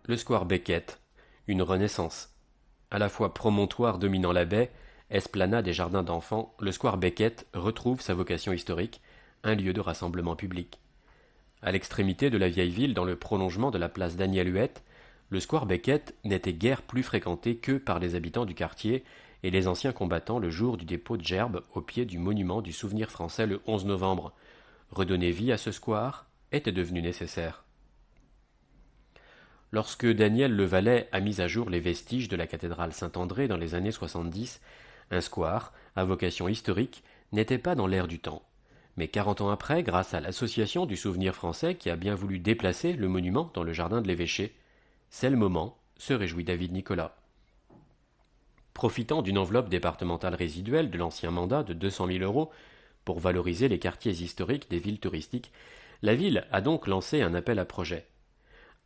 Le square Beckett, une renaissance. À la fois promontoire dominant la baie, esplanade et jardin d'enfants, le square Beckett retrouve sa vocation historique, un lieu de rassemblement public. À l'extrémité de la vieille ville, dans le prolongement de la place Daniel-Huet, le square Beckett n'était guère plus fréquenté que par les habitants du quartier et les anciens combattants le jour du dépôt de gerbes au pied du monument du souvenir français le 11 novembre. Redonner vie à ce square était devenu nécessaire. Lorsque Daniel Levalet a mis à jour les vestiges de la cathédrale Saint-André dans les années 70, un square, à vocation historique, n'était pas dans l'air du temps. Mais 40 ans après, grâce à l'association du souvenir français qui a bien voulu déplacer le monument dans le jardin de l'évêché, c'est le moment, se réjouit David Nicolas. Profitant d'une enveloppe départementale résiduelle de l'ancien mandat de 200 000 euros pour valoriser les quartiers historiques des villes touristiques, la ville a donc lancé un appel à projet.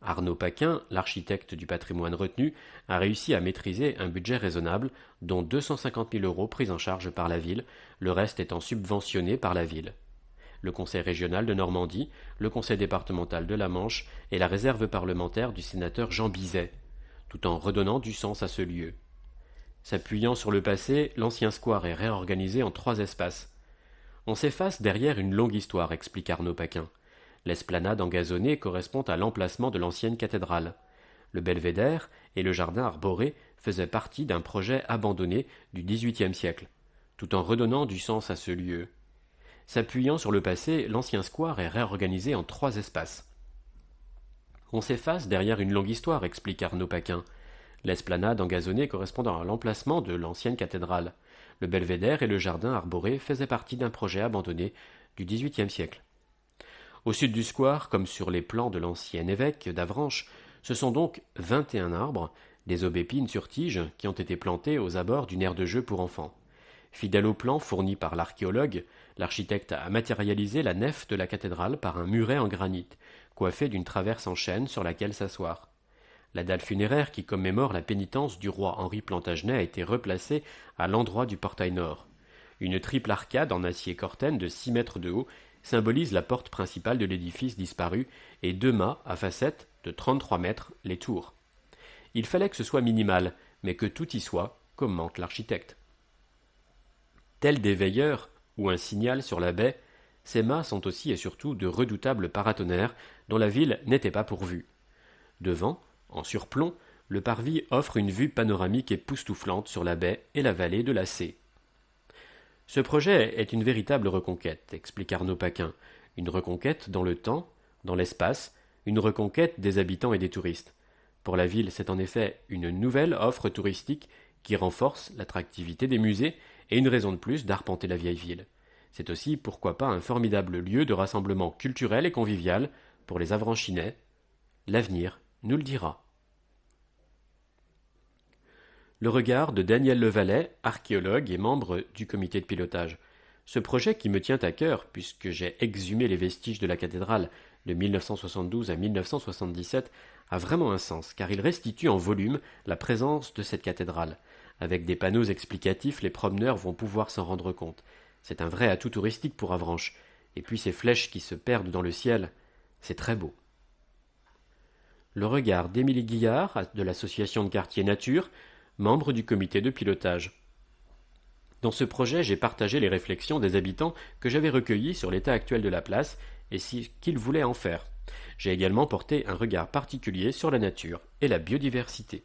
Arnaud Paquin, l'architecte du patrimoine retenu, a réussi à maîtriser un budget raisonnable, dont 250 000 euros pris en charge par la ville, le reste étant subventionné par la ville. Le conseil régional de Normandie, le conseil départemental de la Manche et la réserve parlementaire du sénateur Jean Bizet, tout en redonnant du sens à ce lieu. S'appuyant sur le passé, l'ancien square est réorganisé en 3 espaces. On s'efface derrière une longue histoire, explique Arnaud Paquin. L'esplanade engazonnée correspond à l'emplacement de l'ancienne cathédrale. Le belvédère et le jardin arboré faisaient partie d'un projet abandonné du XVIIIe siècle, tout en redonnant du sens à ce lieu. S'appuyant sur le passé, l'ancien square est réorganisé en 3 espaces. On s'efface derrière une longue histoire, explique Arnaud Paquin. L'esplanade engazonnée correspondant à l'emplacement de l'ancienne cathédrale. Le belvédère et le jardin arboré faisaient partie d'un projet abandonné du XVIIIe siècle. Au sud du square, comme sur les plans de l'ancien évêque d'Avranches, ce sont donc 21 arbres, des aubépines sur tiges, qui ont été plantés aux abords d'une aire de jeu pour enfants. Fidèle au plan fourni par l'archéologue, l'architecte a matérialisé la nef de la cathédrale par un muret en granit, coiffé d'une traverse en chêne sur laquelle s'asseoir. La dalle funéraire qui commémore la pénitence du roi Henri Plantagenet a été replacée à l'endroit du portail nord. Une triple arcade en acier corten de 6 mètres de haut symbolise la porte principale de l'édifice disparu et 2 mâts à facettes de 33 mètres les tours. Il fallait que ce soit minimal, mais que tout y soit, commente l'architecte. Tels des veilleurs ou un signal sur la baie, ces mâts sont aussi et surtout de redoutables paratonnerres dont la ville n'était pas pourvue. Devant, en surplomb, le parvis offre une vue panoramique époustouflante sur la baie et la vallée de la Cée. Ce projet est une véritable reconquête, explique Arnaud Paquin. Une reconquête dans le temps, dans l'espace, une reconquête des habitants et des touristes. Pour la ville, c'est en effet une nouvelle offre touristique qui renforce l'attractivité des musées et une raison de plus d'arpenter la vieille ville. C'est aussi, pourquoi pas, un formidable lieu de rassemblement culturel et convivial pour les Avranchinais. L'avenir nous le dira. Le regard de Daniel Levalet, archéologue et membre du comité de pilotage. Ce projet qui me tient à cœur, puisque j'ai exhumé les vestiges de la cathédrale de 1972 à 1977, a vraiment un sens, car il restitue en volume la présence de cette cathédrale. Avec des panneaux explicatifs, les promeneurs vont pouvoir s'en rendre compte. C'est un vrai atout touristique pour Avranches. Et puis ces flèches qui se perdent dans le ciel, c'est très beau. Le regard d'Émilie Guillard, de l'association de quartier Nature, membre du comité de pilotage. Dans ce projet, j'ai partagé les réflexions des habitants que j'avais recueillies sur l'état actuel de la place et ce qu'ils voulaient en faire. J'ai également porté un regard particulier sur la nature et la biodiversité.